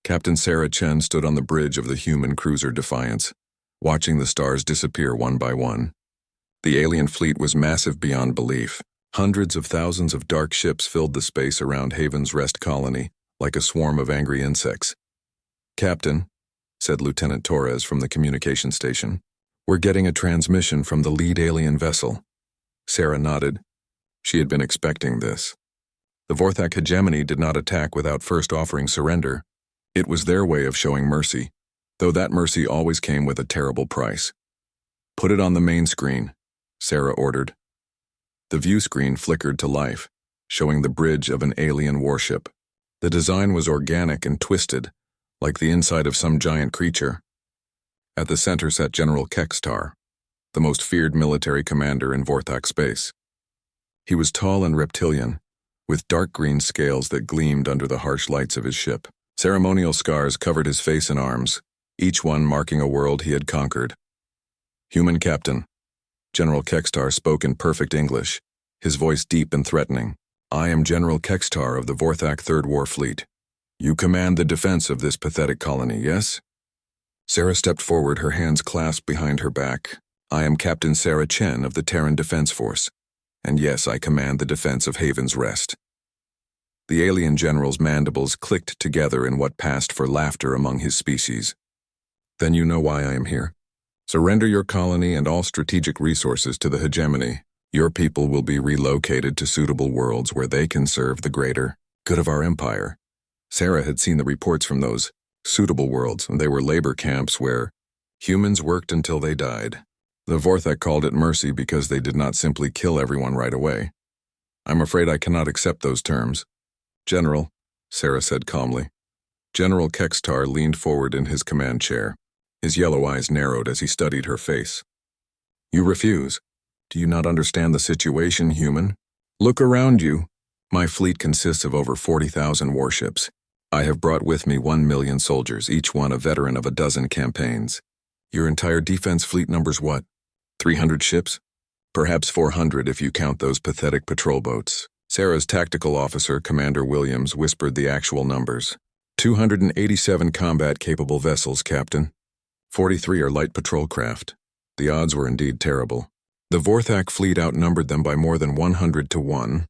Captain Sarah Chen stood on the bridge of the human cruiser Defiance, watching the stars disappear one by one. The alien fleet was massive beyond belief. Hundreds of thousands of dark ships filled the space around Haven's Rest colony, like a swarm of angry insects. "Captain," said Lieutenant Torres from the communication station, "we're getting a transmission from the lead alien vessel." Sarah nodded. She had been expecting this. The Vorac hegemony did not attack without first offering surrender. It was their way of showing mercy, though that mercy always came with a terrible price. "Put it on the main screen," Sarah ordered. The view screen flickered to life, showing the bridge of an alien warship. The design was organic and twisted, like the inside of some giant creature. At the center sat General Kextar, the most feared military commander in Vorac space. He was tall and reptilian, with dark green scales that gleamed under the harsh lights of his ship. Ceremonial scars covered his face and arms, each one marking a world he had conquered. "Human Captain," General Kextar spoke in perfect English, his voice deep and threatening. "I am General Kextar of the Vorac Third War Fleet. You command the defense of this pathetic colony, yes?" Sarah stepped forward, her hands clasped behind her back. "I am Captain Sarah Chen of the Terran Defense Force, and yes, I command the defense of Haven's Rest." The alien general's mandibles clicked together in what passed for laughter among his species. "Then you know why I am here. Surrender your colony and all strategic resources to the hegemony. Your people will be relocated to suitable worlds where they can serve the greater good of our empire." Sarah had seen the reports from those suitable worlds, and they were labor camps where humans worked until they died. The Vorac called it mercy because they did not simply kill everyone right away. "I'm afraid I cannot accept those terms." "General," Sarah said calmly. General Kextar leaned forward in his command chair. His yellow eyes narrowed as he studied her face. "You refuse. Do you not understand the situation, human? Look around you. My fleet consists of over 40,000 warships. I have brought with me 1 million soldiers, each one a veteran of a dozen campaigns. Your entire defense fleet numbers what? 300 ships? Perhaps 400 if you count those pathetic patrol boats." Sarah's tactical officer, Commander Williams, whispered the actual numbers. 287 combat-capable vessels, Captain. 43 are light patrol craft. The odds were indeed terrible. The Vorac fleet outnumbered them by more than 100 to 1.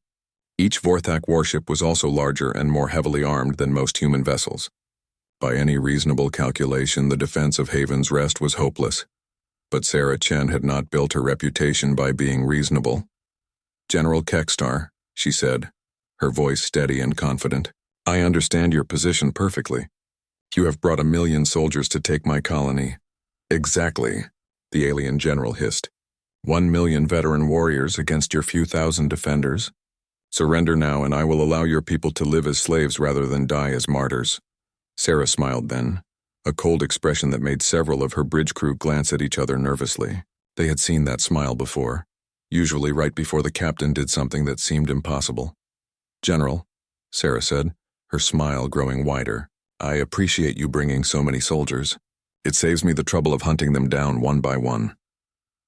Each Vorac warship was also larger and more heavily armed than most human vessels. By any reasonable calculation, the defense of Haven's Rest was hopeless. But Sarah Chen had not built her reputation by being reasonable. "General Kextar," she said, her voice steady and confident, "I understand your position perfectly. You have brought 1 million soldiers to take my colony." "Exactly," the alien general hissed. 1 million veteran warriors against your few thousand defenders. Surrender now and I will allow your people to live as slaves rather than die as martyrs." Sarah smiled then, a cold expression that made several of her bridge crew glance at each other nervously. They had seen that smile before, usually right before the captain did something that seemed impossible. "General," Sarah said, her smile growing wider, "I appreciate you bringing so many soldiers. It saves me the trouble of hunting them down one by one."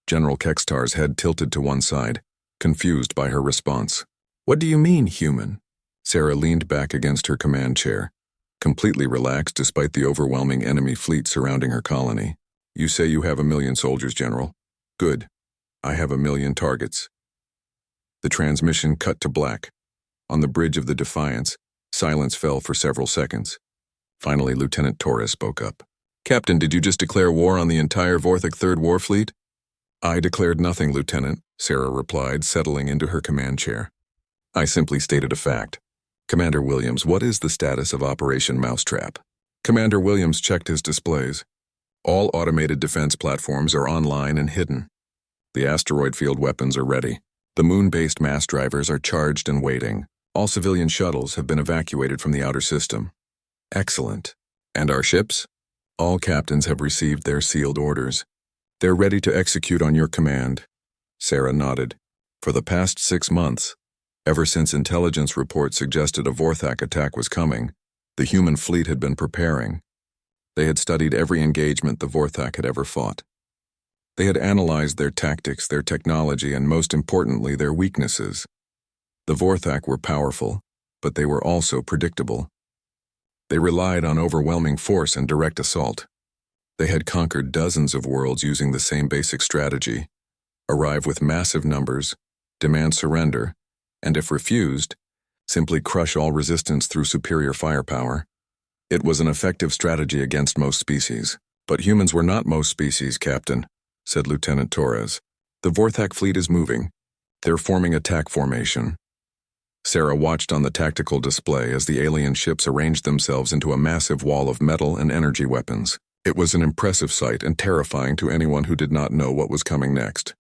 General Kextar's head tilted to one side, confused by her response. "What do you mean, human?" Sarah leaned back against her command chair, completely relaxed despite the overwhelming enemy fleet surrounding her colony. "You say you have 1 million soldiers, General. Good. I have 1 million targets." The transmission cut to black. On the bridge of the Defiance, silence fell for several seconds. Finally, Lieutenant Torres spoke up. "Captain, did you just declare war on the entire Vorac Third War Fleet?" "I declared nothing, Lieutenant," Sarah replied, settling into her command chair. "I simply stated a fact. Commander Williams, what is the status of Operation Mousetrap?" Commander Williams checked his displays. "All automated defense platforms are online and hidden. The asteroid field weapons are ready. The moon-based mass drivers are charged and waiting. All civilian shuttles have been evacuated from the outer system." "Excellent. And our ships?" "All captains have received their sealed orders. They're ready to execute on your command." Sarah nodded. "For the past 6 months, ever since intelligence reports suggested a Vorac attack was coming, the human fleet had been preparing. They had studied every engagement the Vorac had ever fought. They had analyzed their tactics, their technology, and most importantly, their weaknesses. The Vorac were powerful, but they were also predictable. They relied on overwhelming force and direct assault. They had conquered dozens of worlds using the same basic strategy: arrive with massive numbers, demand surrender, and if refused, simply crush all resistance through superior firepower. It was an effective strategy against most species. But humans were not most species, Captain, said Lieutenant Torres. The Vorac fleet is moving. They're forming attack formation. Sarah watched on the tactical display as the alien ships arranged themselves into a massive wall of metal and energy weapons. It was an impressive sight and terrifying to anyone who did not know what was coming next.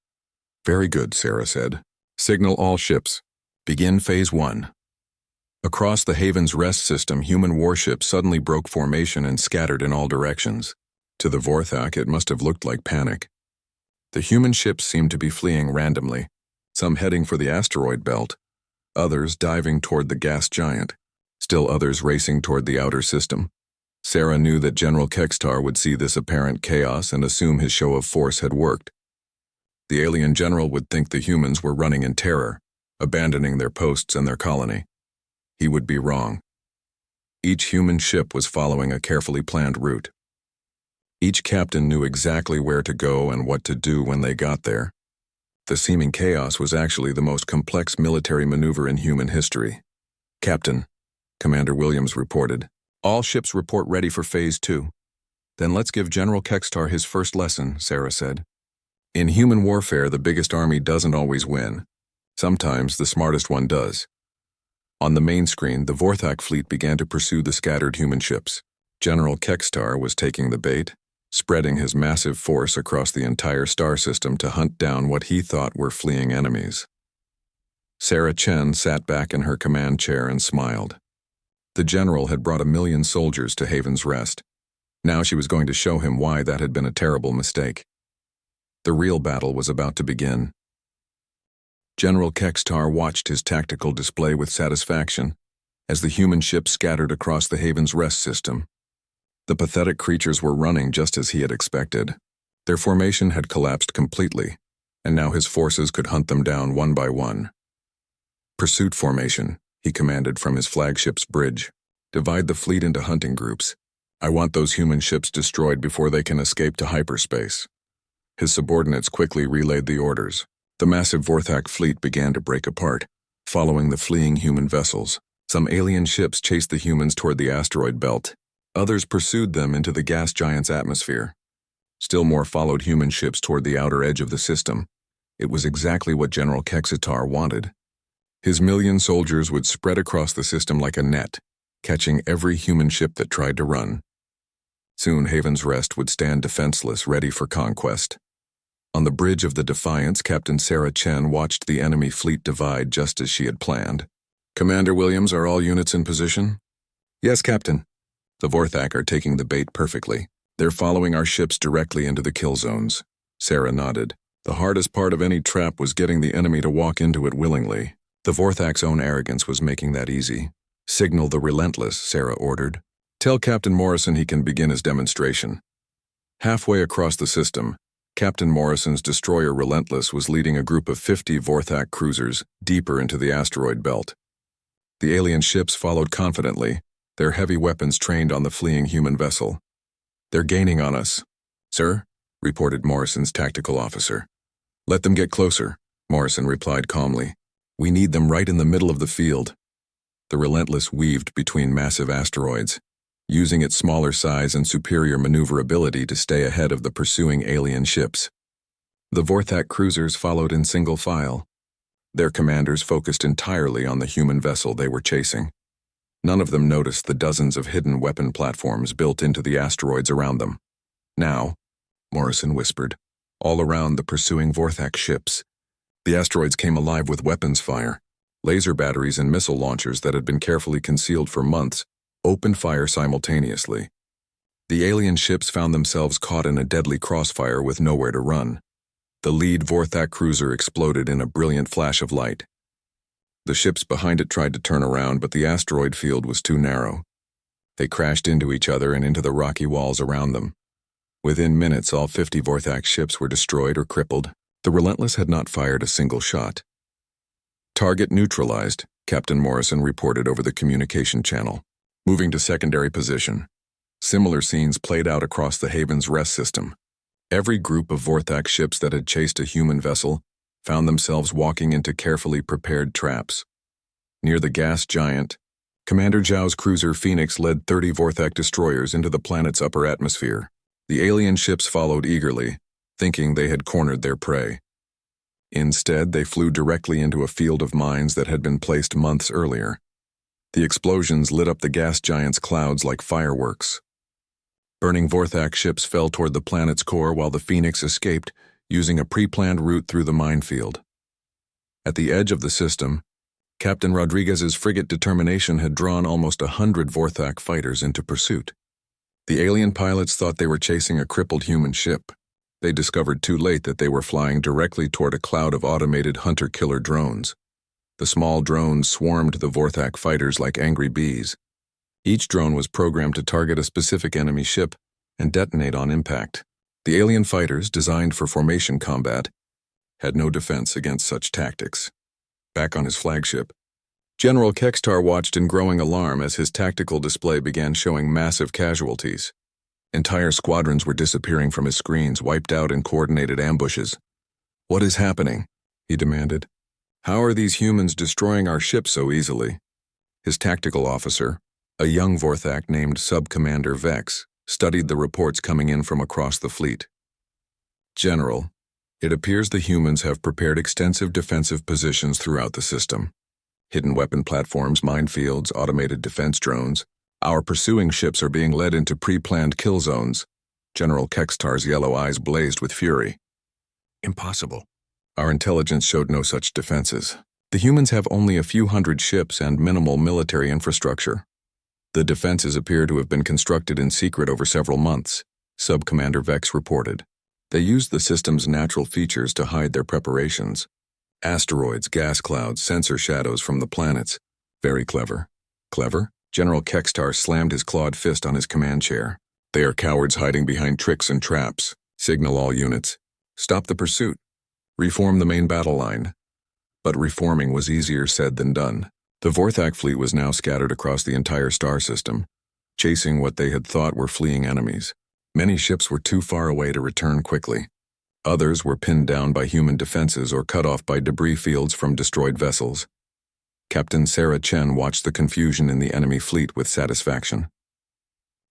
Very good, Sarah said. Signal all ships. Begin Phase 1. Across the Haven's Rest system, human warships suddenly broke formation and scattered in all directions. To the Vorac, it must have looked like panic. The human ships seemed to be fleeing randomly, some heading for the asteroid belt, others diving toward the gas giant, still others racing toward the outer system. Sarah knew that General Kextar would see this apparent chaos and assume his show of force had worked. The alien general would think the humans were running in terror, abandoning their posts and their colony. He would be wrong. Each human ship was following a carefully planned route. Each captain knew exactly where to go and what to do when they got there. The seeming chaos was actually the most complex military maneuver in human history. Captain, Commander Williams reported, all ships report ready for Phase 2. Then let's give General Kextar his first lesson, Sarah said. In human warfare, the biggest army doesn't always win. Sometimes the smartest one does. On the main screen, the Vorac fleet began to pursue the scattered human ships. General Kextar was taking the bait, spreading his massive force across the entire star system to hunt down what he thought were fleeing enemies. Sarah Chen sat back in her command chair and smiled. The general had brought 1,000,000 soldiers to Haven's Rest. Now she was going to show him why that had been a terrible mistake. The real battle was about to begin. General Kextar watched his tactical display with satisfaction as the human ships scattered across the Haven's Rest system. The pathetic creatures were running just as he had expected. Their formation had collapsed completely, and now his forces could hunt them down one by one. Pursuit formation, he commanded from his flagship's bridge. Divide the fleet into hunting groups. I want those human ships destroyed before they can escape to hyperspace. His subordinates quickly relayed the orders. The massive Vorac fleet began to break apart, following the fleeing human vessels. Some alien ships chased the humans toward the asteroid belt. Others pursued them into the gas giant's atmosphere. Still more followed human ships toward the outer edge of the system. It was exactly what General Kextar wanted. His 1,000,000 soldiers would spread across the system like a net, catching every human ship that tried to run. Soon Haven's Rest would stand defenseless, ready for conquest. On the bridge of the Defiance, Captain Sarah Chen watched the enemy fleet divide just as she had planned. Commander Williams, are all units in position? Yes, Captain. The Vorac are taking the bait perfectly. They're following our ships directly into the kill zones. Sarah nodded. The hardest part of any trap was getting the enemy to walk into it willingly. The Vorac's own arrogance was making that easy. Signal the Relentless, Sarah ordered. Tell Captain Morrison he can begin his demonstration. Halfway across the system, Captain Morrison's destroyer Relentless was leading a group of 50 Vorac cruisers deeper into the asteroid belt. The alien ships followed confidently, their heavy weapons trained on the fleeing human vessel. They're gaining on us. Sir, reported Morrison's tactical officer. Let them get closer, Morrison replied calmly. We need them right in the middle of the field. The Relentless weaved between massive asteroids, using its smaller size and superior maneuverability to stay ahead of the pursuing alien ships. The Vorac cruisers followed in single file. Their commanders focused entirely on the human vessel they were chasing. None of them noticed the dozens of hidden weapon platforms built into the asteroids around them. Now, Morrison whispered, all around the pursuing Vorac ships, the asteroids came alive with weapons fire. Laser batteries and missile launchers that had been carefully concealed for months opened fire simultaneously. The alien ships found themselves caught in a deadly crossfire with nowhere to run. The lead Vorac cruiser exploded in a brilliant flash of light. The ships behind it tried to turn around, but the asteroid field was too narrow. They crashed into each other and into the rocky walls around them. Within minutes, all 50 Vorac ships were destroyed or crippled. The Relentless had not fired a single shot. Target neutralized, Captain Morrison reported over the communication channel. Moving to secondary position, similar scenes played out across the Haven's rest system. Every group of Vorac ships that had chased a human vessel found themselves walking into carefully prepared traps. Near the gas giant, Commander Zhao's cruiser Phoenix led 30 Vorac destroyers into the planet's upper atmosphere. The alien ships followed eagerly, thinking they had cornered their prey. Instead, they flew directly into a field of mines that had been placed months earlier. The explosions lit up the gas giant's clouds like fireworks. Burning Vorac ships fell toward the planet's core while the Phoenix escaped, using a pre-planned route through the minefield. At the edge of the system, Captain Rodriguez's frigate Determination had drawn almost 100 Vorac fighters into pursuit. The alien pilots thought they were chasing a crippled human ship. They discovered too late that they were flying directly toward a cloud of automated hunter-killer drones. The small drones swarmed the Vorac fighters like angry bees. Each drone was programmed to target a specific enemy ship and detonate on impact. The alien fighters, designed for formation combat, had no defense against such tactics. Back on his flagship, General Kextar watched in growing alarm as his tactical display began showing massive casualties. Entire squadrons were disappearing from his screens, wiped out in coordinated ambushes. "What is happening?" he demanded. "How are these humans destroying our ship so easily?" His tactical officer, a young Vorac named Sub-Commander Vex, studied the reports coming in from across the fleet. "General, it appears the humans have prepared extensive defensive positions throughout the system. Hidden weapon platforms, minefields, automated defense drones. Our pursuing ships are being led into pre-planned kill zones." General Kextar's yellow eyes blazed with fury. "Impossible. Our intelligence showed no such defenses. The humans have only a few hundred ships and minimal military infrastructure. The defenses appear to have been constructed in secret over several months," Sub-Commander Vex reported. "They used the system's natural features to hide their preparations. Asteroids, gas clouds, sensor shadows from the planets. Very clever." "Clever?" General Kextar slammed his clawed fist on his command chair. "They are cowards hiding behind tricks and traps. Signal all units. Stop the pursuit. Reform the main battle line." But reforming was easier said than done. The Vorac fleet was now scattered across the entire star system, chasing what they had thought were fleeing enemies. Many ships were too far away to return quickly. Others were pinned down by human defenses or cut off by debris fields from destroyed vessels. Captain Sarah Chen watched the confusion in the enemy fleet with satisfaction.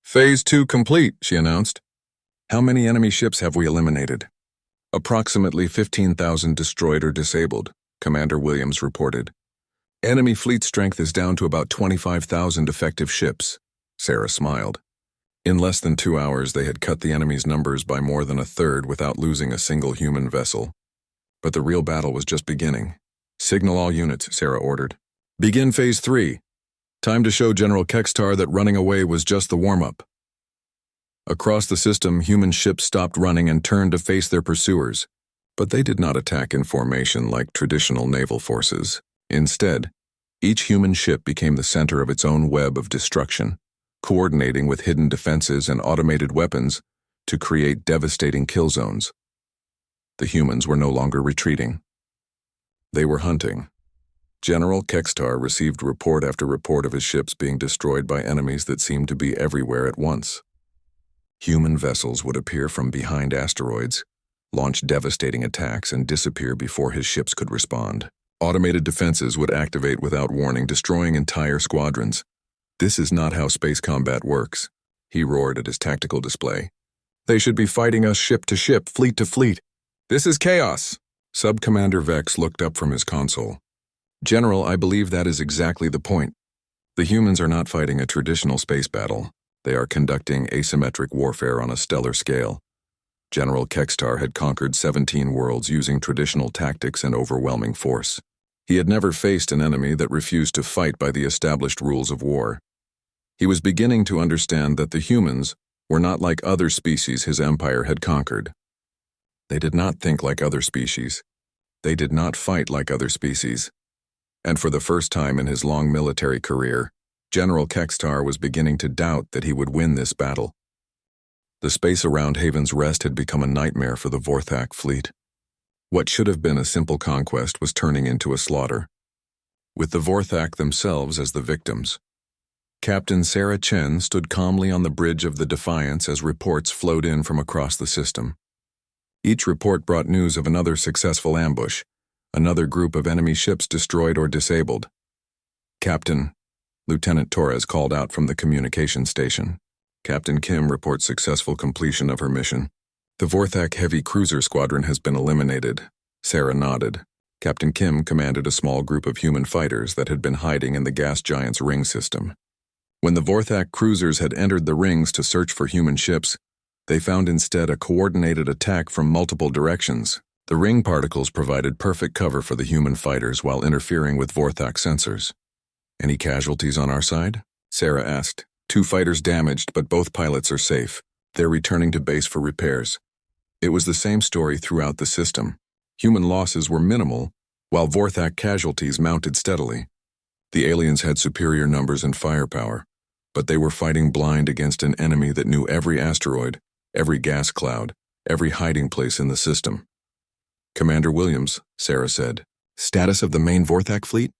"Phase 2 complete," she announced. "How many enemy ships have we eliminated?" "Approximately 15,000 destroyed or disabled," Commander Williams reported. "Enemy fleet strength is down to about 25,000 effective ships." Sarah smiled. In less than 2 hours, they had cut the enemy's numbers by more than a third without losing a single human vessel. But the real battle was just beginning. "Signal all units," Sarah ordered. "Begin Phase 3. Time to show General Kextar that running away was just the warm-up." Across the system, human ships stopped running and turned to face their pursuers. But they did not attack in formation like traditional naval forces. Instead, each human ship became the center of its own web of destruction, coordinating with hidden defenses and automated weapons to create devastating kill zones. The humans were no longer retreating. They were hunting. General Kextar received report after report of his ships being destroyed by enemies that seemed to be everywhere at once. Human vessels would appear from behind asteroids, launch devastating attacks, and disappear before his ships could respond. Automated defenses would activate without warning, destroying entire squadrons. "This is not how space combat works," he roared at his tactical display. "They should be fighting us ship to ship, fleet to fleet. This is chaos." Sub-Commander Vex looked up from his console. "General, I believe that is exactly the point. The humans are not fighting a traditional space battle. They are conducting asymmetric warfare on a stellar scale. General Kextar had conquered 17 worlds using traditional tactics and overwhelming force. He had never faced an enemy that refused to fight by the established rules of war. He was beginning to understand that the humans were not like other species his empire had conquered. They did not think like other species. They did not fight like other species. And for the first time in his long military career, General Kextar was beginning to doubt that he would win this battle. The space around Haven's Rest had become a nightmare for the Vorac fleet. What should have been a simple conquest was turning into a slaughter, with the Vorac themselves as the victims. Captain Sarah Chen stood calmly on the bridge of the Defiance as reports flowed in from across the system. Each report brought news of another successful ambush, another group of enemy ships destroyed or disabled. "Captain," Lieutenant Torres called out from the communication station. "Captain Kim reports successful completion of her mission. The Vorac heavy cruiser squadron has been eliminated." Sarah nodded. Captain Kim commanded a small group of human fighters that had been hiding in the gas giant's ring system. When the Vorac cruisers had entered the rings to search for human ships, they found instead a coordinated attack from multiple directions. The ring particles provided perfect cover for the human fighters while interfering with Vorac sensors. "Any casualties on our side?" Sarah asked. "2 fighters damaged, but both pilots are safe. They're returning to base for repairs." It was the same story throughout the system. Human losses were minimal, while Vorac casualties mounted steadily. The aliens had superior numbers and firepower, but they were fighting blind against an enemy that knew every asteroid, every gas cloud, every hiding place in the system. "Commander Williams," Sarah said. "Status of the main Vorac fleet?"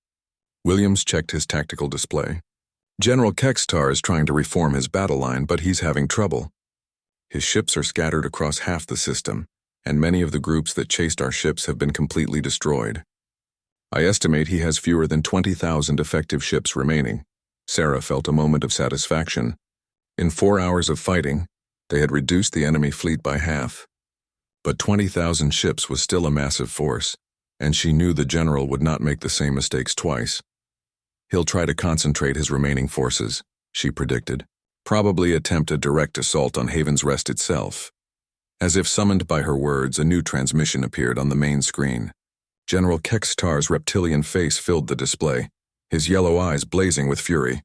Williams checked his tactical display. "General Kextar is trying to reform his battle line, but he's having trouble. His ships are scattered across half the system, and many of the groups that chased our ships have been completely destroyed. I estimate he has fewer than 20,000 effective ships remaining." Sarah felt a moment of satisfaction. In 4 hours of fighting, they had reduced the enemy fleet by half. But 20,000 ships was still a massive force, and she knew the general would not make the same mistakes twice. "He'll try to concentrate his remaining forces," she predicted. "Probably attempt a direct assault on Haven's Rest itself." As if summoned by her words, a new transmission appeared on the main screen. General Kextar's reptilian face filled the display, his yellow eyes blazing with fury.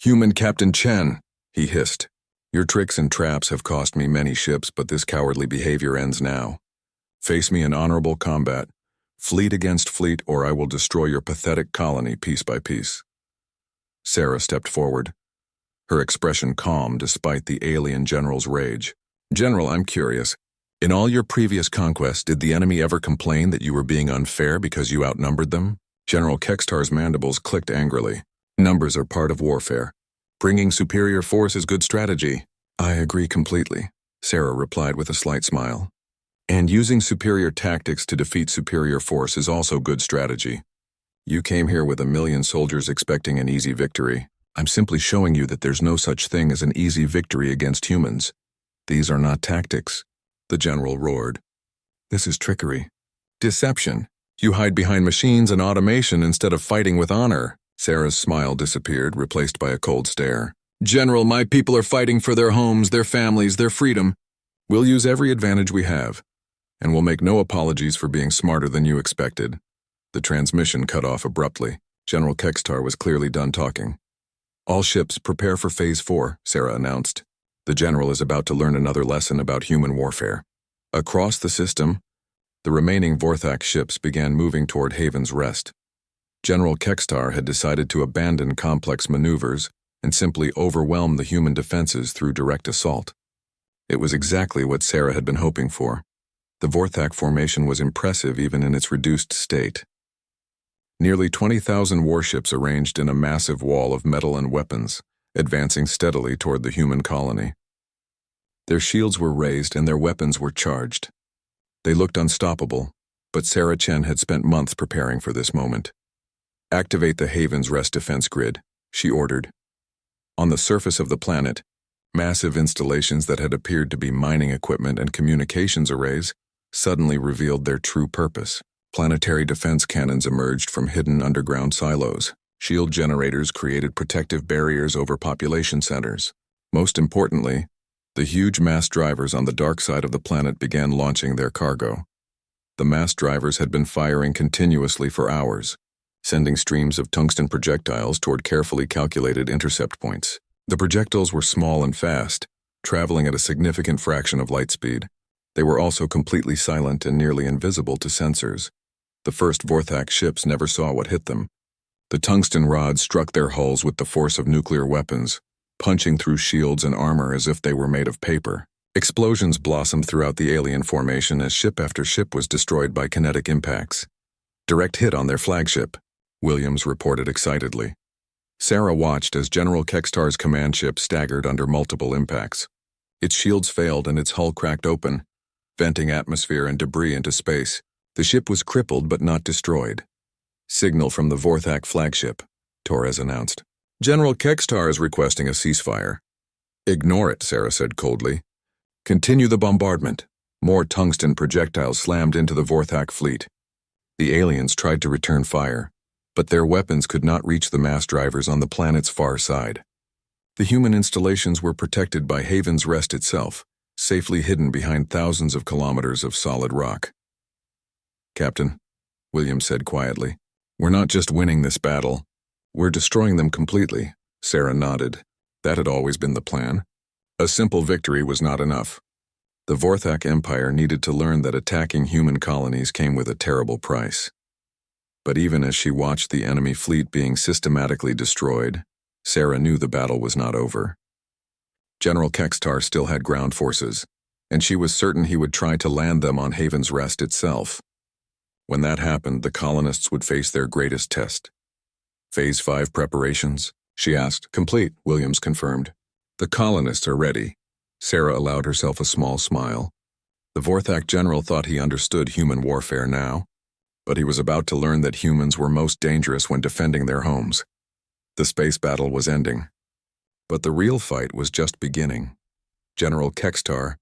"Human Captain Chen," he hissed. "Your tricks and traps have cost me many ships, but this cowardly behavior ends now. Face me in honorable combat, fleet against fleet, or I will destroy your pathetic colony piece by piece." Sarah stepped forward, her expression calm despite the alien general's rage. "General, I'm curious. In all your previous conquests, did the enemy ever complain that you were being unfair because you outnumbered them?" General Kextar's mandibles clicked angrily. "Numbers are part of warfare. Bringing superior force is good strategy." "I agree completely," Sarah replied with a slight smile. "And using superior tactics to defeat superior force is also good strategy. You came here with 1,000,000 soldiers expecting an easy victory. I'm simply showing you that there's no such thing as an easy victory against humans. These are not tactics," the general roared. "This is trickery. Deception. You hide behind machines and automation instead of fighting with honor." Sarah's smile disappeared, replaced by a cold stare. "General, my people are fighting for their homes, their families, their freedom. We'll use every advantage we have, and we'll make no apologies for being smarter than you expected." The transmission cut off abruptly. General Kextar was clearly done talking. "All ships prepare for Phase 4, Sarah announced. The general is about to learn another lesson about human warfare." Across the system, the remaining Vorac ships began moving toward Haven's Rest. General Kextar had decided to abandon complex maneuvers and simply overwhelm the human defenses through direct assault. It was exactly what Sarah had been hoping for. The Vorac formation was impressive even in its reduced state. Nearly 20,000 warships arranged in a massive wall of metal and weapons, advancing steadily toward the human colony. Their shields were raised and their weapons were charged. They looked unstoppable, but Sarah Chen had spent months preparing for this moment. "Activate the Haven's Rest defense grid," she ordered. On the surface of the planet, massive installations that had appeared to be mining equipment and communications arrays suddenly revealed their true purpose. Planetary defense cannons emerged from hidden underground silos. Shield generators created protective barriers over population centers. Most importantly, the huge mass drivers on the dark side of the planet began launching their cargo. The mass drivers had been firing continuously for hours, sending streams of tungsten projectiles toward carefully calculated intercept points. The projectiles were small and fast, traveling at a significant fraction of light speed. They were also completely silent and nearly invisible to sensors. The first Vorac ships never saw what hit them. The tungsten rods struck their hulls with the force of nuclear weapons, punching through shields and armor as if they were made of paper. Explosions blossomed throughout the alien formation as ship after ship was destroyed by kinetic impacts. "Direct hit on their flagship," Williams reported excitedly. Sarah watched as General Kekstar's command ship staggered under multiple impacts. Its shields failed and its hull cracked open, venting atmosphere and debris into space. The ship was crippled but not destroyed. "Signal from the Vorac flagship," Torres announced. "General Kekstar is requesting a ceasefire." "Ignore it," Sarah said coldly. "Continue the bombardment." More tungsten projectiles slammed into the Vorac fleet. The aliens tried to return fire, but their weapons could not reach the mass drivers on the planet's far side. The human installations were protected by Haven's Rest itself, safely hidden behind thousands of kilometers of solid rock. "Captain," Williams said quietly, "we're not just winning this battle. We're destroying them completely." Sarah nodded. That had always been the plan. A simple victory was not enough. The Vorac Empire needed to learn that attacking human colonies came with a terrible price. But even as she watched the enemy fleet being systematically destroyed, Sarah knew the battle was not over. General Kekstar still had ground forces, and she was certain he would try to land them on Haven's Rest itself. When that happened, the colonists would face their greatest test. "Phase 5 preparations?" she asked. "Complete," Williams confirmed. "The colonists are ready." Sarah allowed herself a small smile. The Vorac general thought he understood human warfare now, but he was about to learn that humans were most dangerous when defending their homes. The space battle was ending. But the real fight was just beginning. General Kekstar,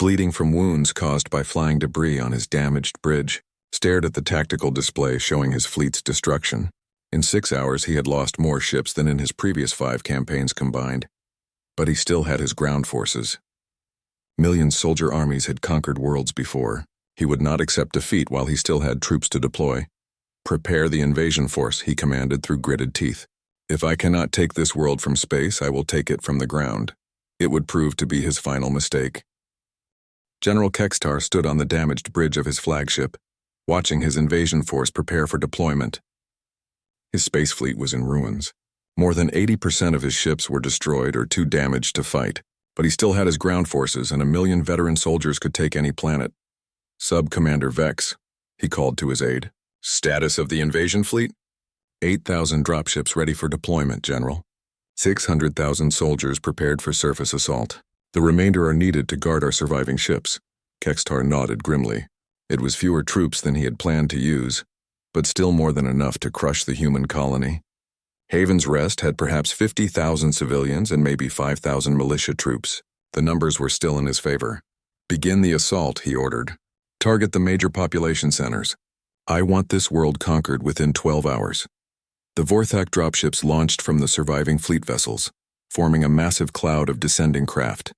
bleeding from wounds caused by flying debris on his damaged bridge, stared at the tactical display showing his fleet's destruction. In 6 hours, he had lost more ships than in his previous 5 campaigns combined. But he still had his ground forces. MillIon soldier armies had conquered worlds before. He would not accept defeat while he still had troops to deploy. "Prepare the invasion force," he commanded through gritted teeth. "If I cannot take this world from space, I will take it from the ground." It would prove to be his final mistake. General Kekstar stood on the damaged bridge of his flagship, watching his invasion force prepare for deployment. His space fleet was in ruins. More than 80% of his ships were destroyed or too damaged to fight, but he still had his ground forces and 1,000,000 veteran soldiers could take any planet. "Sub-Commander Vex," he called to his aide. "Status of the invasion fleet?" 8,000 dropships ready for deployment, General. 600,000 soldiers prepared for surface assault. The remainder are needed to guard our surviving ships. Kekstar nodded grimly. It was fewer troops than he had planned to use, but still more than enough to crush the human colony. Haven's Rest had perhaps 50,000 civilians and maybe 5,000 militia troops. The numbers were still in his favor. "Begin the assault," he ordered. "Target the major population centers. I want this world conquered within 12 hours. The Vorac dropships launched from the surviving fleet vessels, forming a massive cloud of descending craft.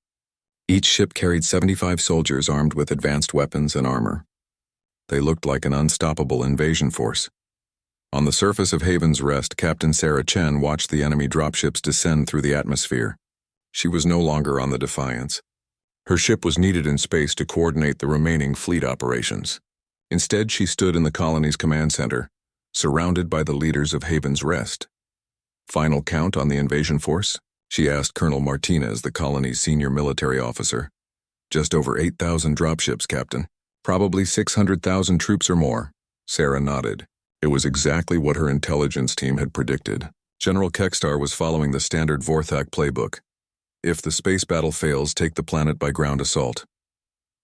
Each ship carried 75 soldiers armed with advanced weapons and armor. They looked like an unstoppable invasion force. On the surface of Haven's Rest, Captain Sarah Chen watched the enemy dropships descend through the atmosphere. She was no longer on the Defiance. Her ship was needed in space to coordinate the remaining fleet operations. Instead, she stood in the colony's command center, surrounded by the leaders of Haven's Rest. "Final count on the invasion force?" she asked Colonel Martinez, the colony's senior military officer. "Just over 8,000 dropships, Captain. Probably 600,000 troops or more." Sarah nodded. It was exactly what her intelligence team had predicted. General Kekstar was following the standard Vorac playbook. If the space battle fails, take the planet by ground assault.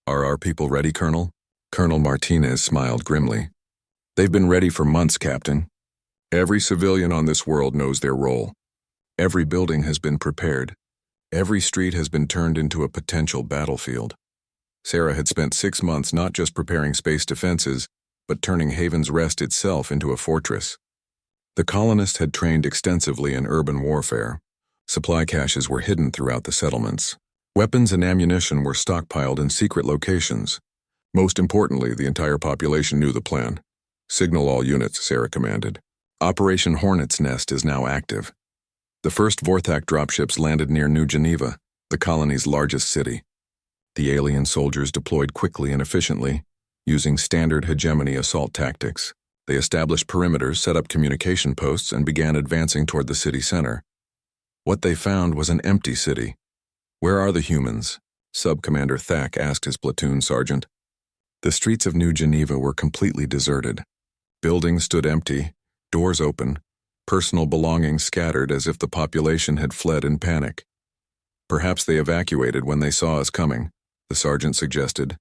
"Are our people ready, Colonel?" Colonel Martinez smiled grimly. "They've been ready for months, Captain. Every civilian on this world knows their role. Every building has been prepared. Every street has been turned into a potential battlefield." Sarah had spent 6 months not just preparing space defenses, but turning Haven's Rest itself into a fortress. The colonists had trained extensively in urban warfare. Supply caches were hidden throughout the settlements. Weapons and ammunition were stockpiled in secret locations. Most importantly, the entire population knew the plan. "Signal all units," Sarah commanded. "Operation Hornet's Nest is now active." The first Vorac dropships landed near New Geneva, the colony's largest city. The alien soldiers deployed quickly and efficiently, using standard hegemony assault tactics. They established perimeters, set up communication posts, and began advancing toward the city center. What they found was an empty city. "Where are the humans?" Sub-Commander Thack asked his platoon sergeant. The streets of New Geneva were completely deserted. Buildings stood empty, doors open, personal belongings scattered as if the population had fled in panic. Perhaps they evacuated when they saw us coming, the sergeant suggested.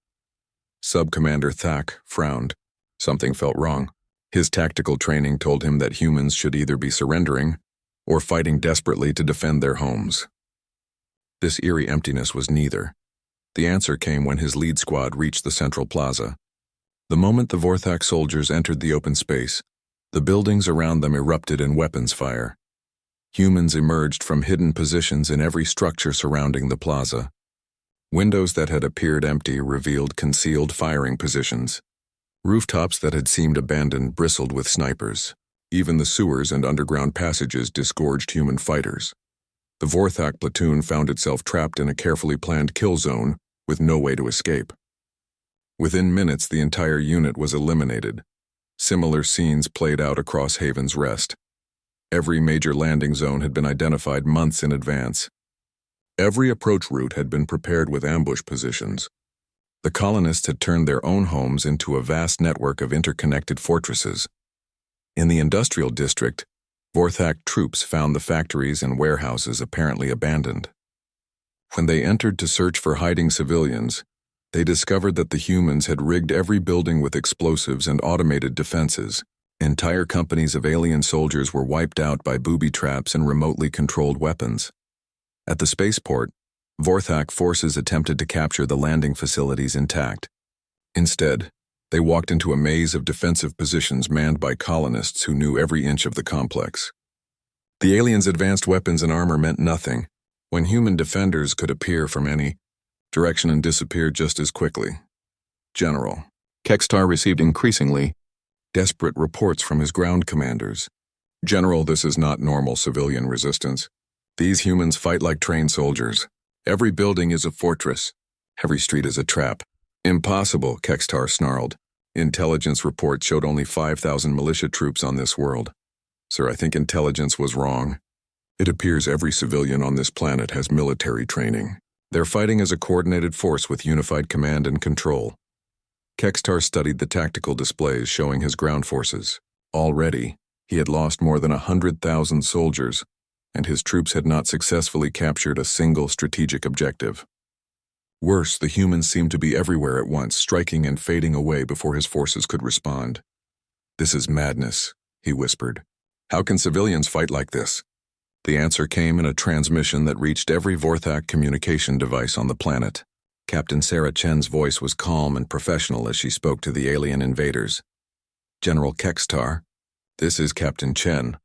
Sub-Commander Thack frowned. Something felt wrong. His tactical training told him that humans should either be surrendering or fighting desperately to defend their homes. This eerie emptiness was neither. The answer came when his lead squad reached the central plaza. The moment the Vorac soldiers entered the open space, the buildings around them erupted in weapons fire. Humans emerged from hidden positions in every structure surrounding the plaza. Windows that had appeared empty revealed concealed firing positions. Rooftops that had seemed abandoned bristled with snipers. Even the sewers and underground passages disgorged human fighters. The Vorac platoon found itself trapped in a carefully planned kill zone with no way to escape. Within minutes, the entire unit was eliminated. Similar scenes played out across Haven's Rest. Every major landing zone had been identified months in advance. Every approach route had been prepared with ambush positions. The colonists had turned their own homes into a vast network of interconnected fortresses. In the industrial district, Vorac troops found the factories and warehouses apparently abandoned. When they entered to search for hiding civilians, they discovered that the humans had rigged every building with explosives and automated defenses. Entire companies of alien soldiers were wiped out by booby traps and remotely controlled weapons. At the spaceport, Vorac forces attempted to capture the landing facilities intact. Instead, they walked into a maze of defensive positions manned by colonists who knew every inch of the complex. The aliens' advanced weapons and armor meant nothing when human defenders could appear from any direction and disappear just as quickly. General Kextar received increasingly desperate reports from his ground commanders. General, this is not normal civilian resistance. These humans fight like trained soldiers. Every building is a fortress. Every street is a trap. Impossible, Kextar snarled. Intelligence reports showed only 5,000 militia troops on this world. Sir, I think intelligence was wrong. It appears every civilian on this planet has military training. They're fighting as a coordinated force with unified command and control. Kextar studied the tactical displays showing his ground forces. Already, he had lost more than 100,000 soldiers, and his troops had not successfully captured a single strategic objective. Worse, the humans seemed to be everywhere at once, striking and fading away before his forces could respond. This is madness, he whispered. How can civilians fight like this? The answer came in a transmission that reached every Vorac communication device on the planet. Captain Sarah Chen's voice was calm and professional as she spoke to the alien invaders. General Kextar, this is Captain Chen.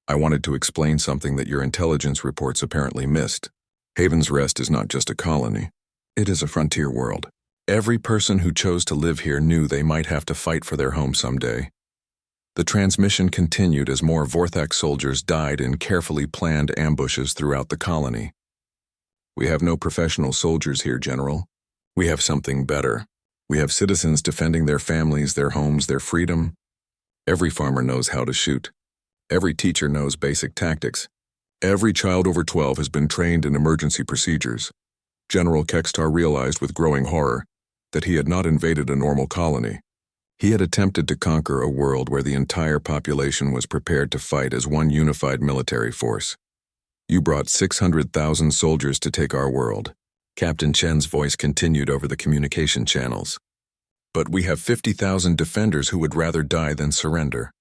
I wanted to explain something that your intelligence reports apparently missed. Haven's Rest is not just a colony. It is a frontier world. Every person who chose to live here knew they might have to fight for their home someday. The transmission continued as more Vorac soldiers died in carefully planned ambushes throughout the colony. We have no professional soldiers here, General. We have something better. We have citizens defending their families, their homes, their freedom. Every farmer knows how to shoot. Every teacher knows basic tactics. Every child over 12 has been trained in emergency procedures. General Kextar realized with growing horror that he had not invaded a normal colony. He had attempted to conquer a world where the entire population was prepared to fight as one unified military force. You brought 600,000 soldiers to take our world. Captain Chen's voice continued over the communication channels. But we have 50,000 defenders who would rather die than surrender.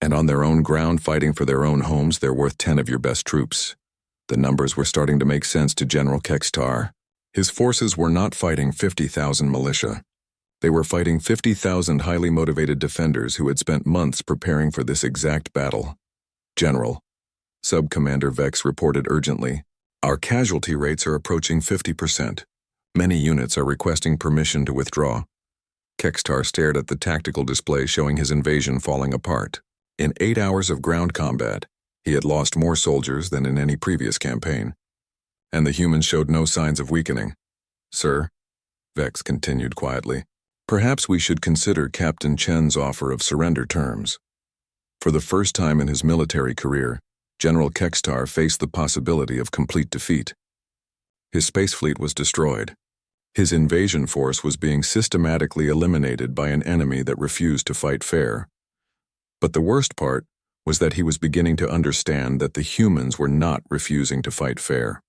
And on their own ground, fighting for their own homes, they're worth 10 of your best troops. The numbers were starting to make sense to General Kextar. His forces were not fighting 50,000 militia. They were fighting 50,000 highly motivated defenders who had spent months preparing for this exact battle. General, Sub-Commander Vex reported urgently, our casualty rates are approaching 50%. Many units are requesting permission to withdraw. Kextar stared at the tactical display showing his invasion falling apart. In 8 hours of ground combat, he had lost more soldiers than in any previous campaign. And the humans showed no signs of weakening. Sir, Vex continued quietly, perhaps we should consider Captain Chen's offer of surrender terms. For the first time in his military career, General Kextar faced the possibility of complete defeat. His space fleet was destroyed. His invasion force was being systematically eliminated by an enemy that refused to fight fair. But the worst part was that he was beginning to understand that the humans were not refusing to fight fair.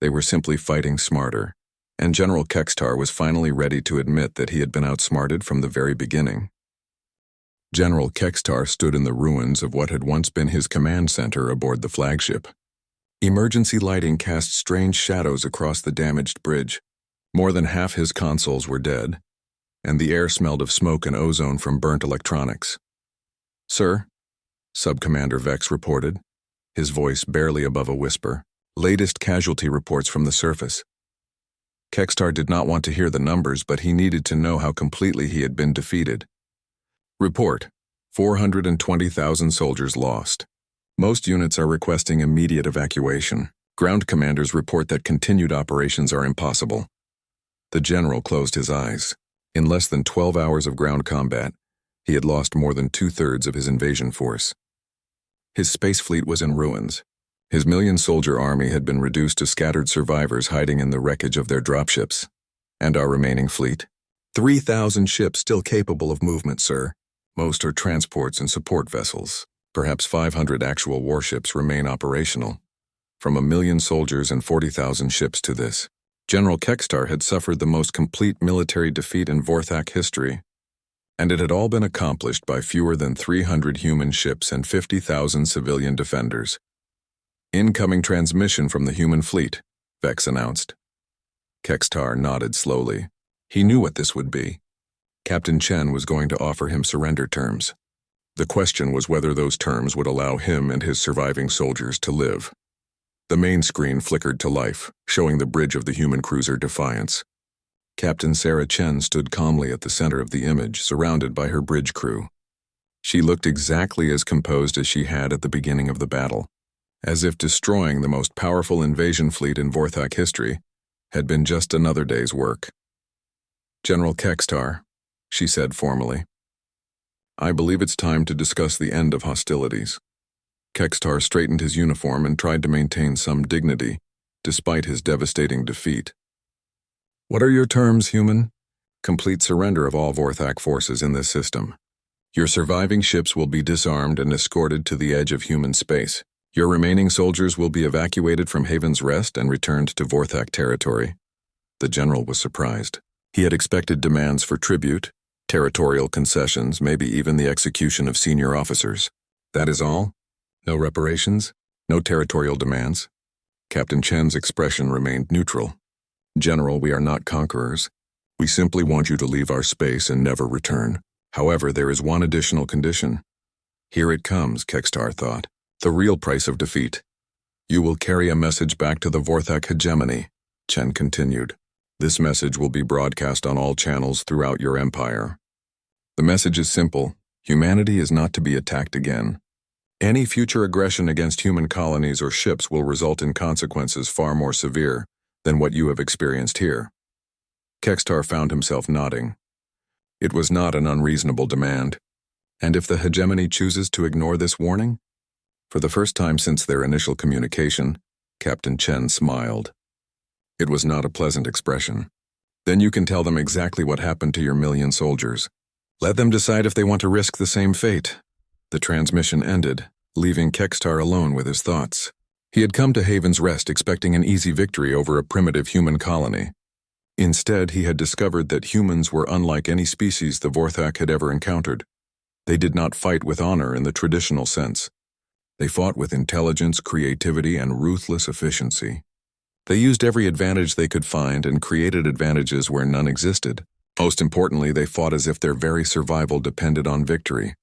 They were simply fighting smarter, and General Kextar was finally ready to admit that he had been outsmarted from the very beginning. General Kextar stood in the ruins of what had once been his command center aboard the flagship. Emergency lighting cast strange shadows across the damaged bridge. More than half his consoles were dead, and the air smelled of smoke and ozone from burnt electronics. "Sir," Sub-Commander Vex reported, his voice barely above a whisper. "Latest casualty reports from the surface." Kextar did not want to hear the numbers, but he needed to know how completely he had been defeated. "Report: 420,000 soldiers lost. Most units are requesting immediate evacuation. Ground commanders report that continued operations are impossible." The general closed his eyes. In less than 12 hours of ground combat, he had lost more than 2/3 of his invasion force. His space fleet was in ruins. His million-soldier army had been reduced to scattered survivors hiding in the wreckage of their dropships. "And our remaining fleet?" 3,000 ships still capable of movement, sir. Most are transports and support vessels. Perhaps 500 actual warships remain operational. From 1,000,000 soldiers and 40,000 ships to this, General Kextar had suffered the most complete military defeat in Vorac history, and it had all been accomplished by fewer than 300 human ships and 50,000 civilian defenders. "Incoming transmission from the human fleet," Vex announced. Kextar nodded slowly. He knew what this would be. Captain Chen was going to offer him surrender terms. The question was whether those terms would allow him and his surviving soldiers to live. The main screen flickered to life, showing the bridge of the human cruiser Defiance. Captain Sarah Chen stood calmly at the center of the image, surrounded by her bridge crew. She looked exactly as composed as she had at the beginning of the battle, as if destroying the most powerful invasion fleet in Vorac history had been just another day's work. "General Kextar," she said formally, "I believe it's time to discuss the end of hostilities." Kextar straightened his uniform and tried to maintain some dignity, despite his devastating defeat. "What are your terms, human?" "Complete surrender of all Vorac forces in this system. Your surviving ships will be disarmed and escorted to the edge of human space. Your remaining soldiers will be evacuated from Haven's Rest and returned to Vorac territory." The general was surprised. He had expected demands for tribute, territorial concessions, maybe even the execution of senior officers. "That is all? No reparations? No territorial demands?" Captain Chen's expression remained neutral. "General, we are not conquerors. We simply want you to leave our space and never return. However, there is one additional condition." Here it comes, Kextar thought. The real price of defeat. "You will carry a message back to the Vorac hegemony," Chen continued. "This message will be broadcast on all channels throughout your empire. The message is simple. Humanity is not to be attacked again. Any future aggression against human colonies or ships will result in consequences far more severe than what you have experienced here." Kextar found himself nodding. It was not an unreasonable demand. And if the hegemony chooses to ignore this warning? For the first time since their initial communication, Captain Chen smiled. It was not a pleasant expression. "Then you can tell them exactly what happened to your 1,000,000 soldiers. Let them decide if they want to risk the same fate." The transmission ended, leaving Kextar alone with his thoughts. He had come to Haven's Rest expecting an easy victory over a primitive human colony. Instead, he had discovered that humans were unlike any species the Vorac had ever encountered. They did not fight with honor in the traditional sense. They fought with intelligence, creativity, and ruthless efficiency. They used every advantage they could find and created advantages where none existed. Most importantly, they fought as if their very survival depended on victory.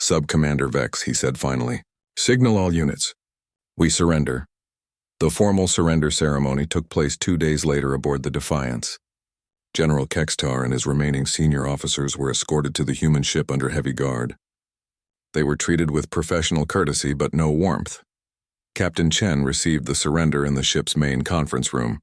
"Sub-Commander Vex," he said finally, "signal all units. We surrender." The formal surrender ceremony took place 2 days later aboard the Defiance. General Kextar and his remaining senior officers were escorted to the human ship under heavy guard. They were treated with professional courtesy but no warmth. Captain Chen received the surrender in the ship's main conference room.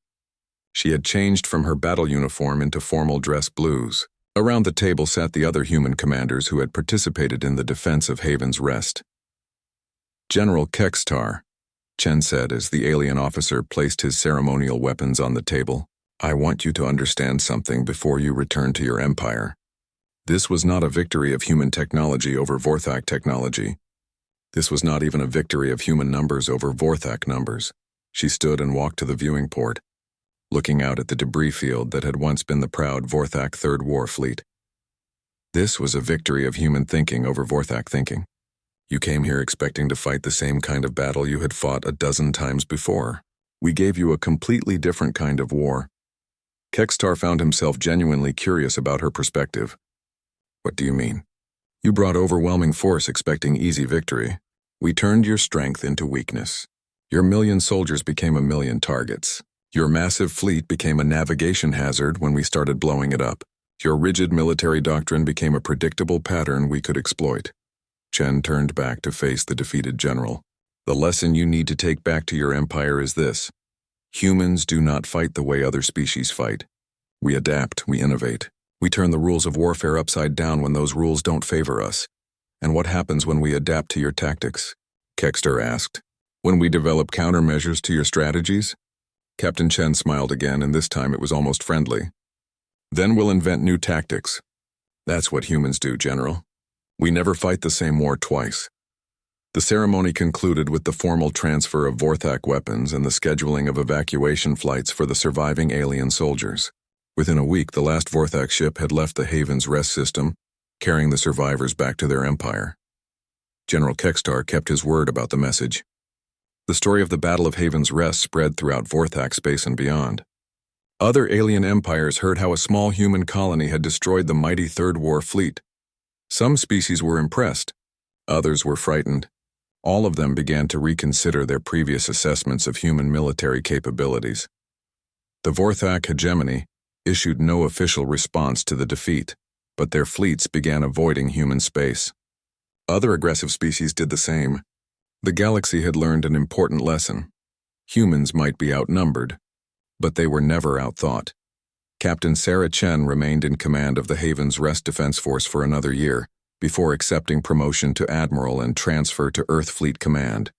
She had changed from her battle uniform into formal dress blues. Around the table sat the other human commanders who had participated in the defense of Haven's Rest. "General Kextar," Chen said as the alien officer placed his ceremonial weapons on the table, "I want you to understand something before you return to your empire. This was not a victory of human technology over Vorac technology. This was not even a victory of human numbers over Vorac numbers. She stood and walked to the viewing port, looking out at the debris field that had once been the proud Vorac Third War fleet. This was a victory of human thinking over Vorac thinking. You came here expecting to fight the same kind of battle you had fought a dozen times before. We gave you a completely different kind of war. Kextar found himself genuinely curious about her perspective. What do you mean? You brought overwhelming force expecting easy victory. We turned your strength into weakness. Your MillIon soldiers became 1,000,000 targets. Your massive fleet became a navigation hazard when we started blowing it up. Your rigid military doctrine became a predictable pattern we could exploit. Chen turned back to face the defeated general. The lesson you need to take back to your empire is this. Humans do not fight the way other species fight. We adapt, we innovate. We turn the rules of warfare upside down when those rules don't favor us. And what happens when we adapt to your tactics? Kextar asked. When we develop countermeasures to your strategies? Captain Chen smiled again, and this time it was almost friendly. Then we'll invent new tactics. That's what humans do, General. We never fight the same war twice. The ceremony concluded with the formal transfer of Vorac weapons and the scheduling of evacuation flights for the surviving alien soldiers. Within a week, the last Vorac ship had left the Haven's rest system, carrying the survivors back to their empire. General Kextar kept his word about the message. The story of the Battle of Haven's Rest spread throughout Vorac space and beyond. Other alien empires heard how a small human colony had destroyed the mighty Third War fleet. Some species were impressed. Others were frightened. All of them began to reconsider their previous assessments of human military capabilities. The Vorac hegemony issued no official response to the defeat, but their fleets began avoiding human space. Other aggressive species did the same. The galaxy had learned an important lesson. Humans might be outnumbered, but they were never outthought. Captain Sarah Chen remained in command of the Haven's Rest Defense Force for another year, before accepting promotion to Admiral and transfer to Earth Fleet Command.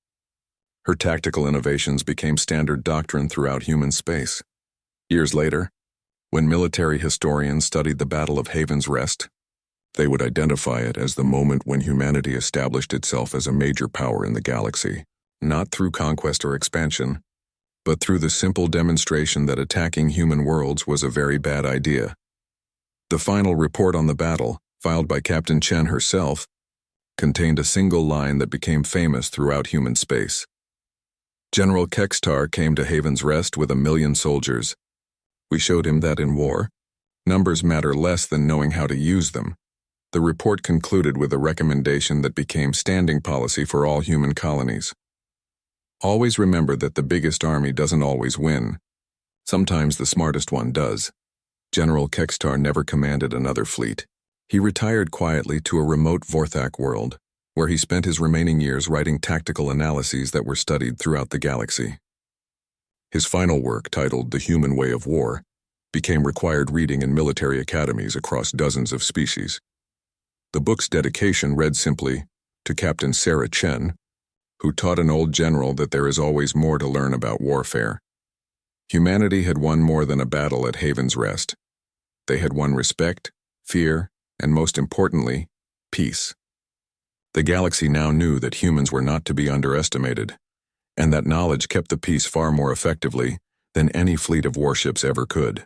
Her tactical innovations became standard doctrine throughout human space. Years later, when military historians studied the Battle of Haven's Rest, they would identify it as the moment when humanity established itself as a major power in the galaxy, not through conquest or expansion, but through the simple demonstration that attacking human worlds was a very bad idea. The final report on the battle, filed by Captain Chen herself, contained a single line that became famous throughout human space. General Kextar came to Haven's Rest with 1,000,000 soldiers. We showed him that in war, numbers matter less than knowing how to use them. The report concluded with a recommendation that became standing policy for all human colonies. Always remember that the biggest army doesn't always win. Sometimes the smartest one does. General Kextar never commanded another fleet. He retired quietly to a remote Vorac world, where he spent his remaining years writing tactical analyses that were studied throughout the galaxy. His final work, titled The Human Way of War, became required reading in military academies across dozens of species. The book's dedication read simply, "To Captain Sarah Chen, who taught an old general that there is always more to learn about warfare." Humanity had won more than a battle at Haven's Rest. They had won respect, fear, and most importantly, peace. The galaxy now knew that humans were not to be underestimated, and that knowledge kept the peace far more effectively than any fleet of warships ever could.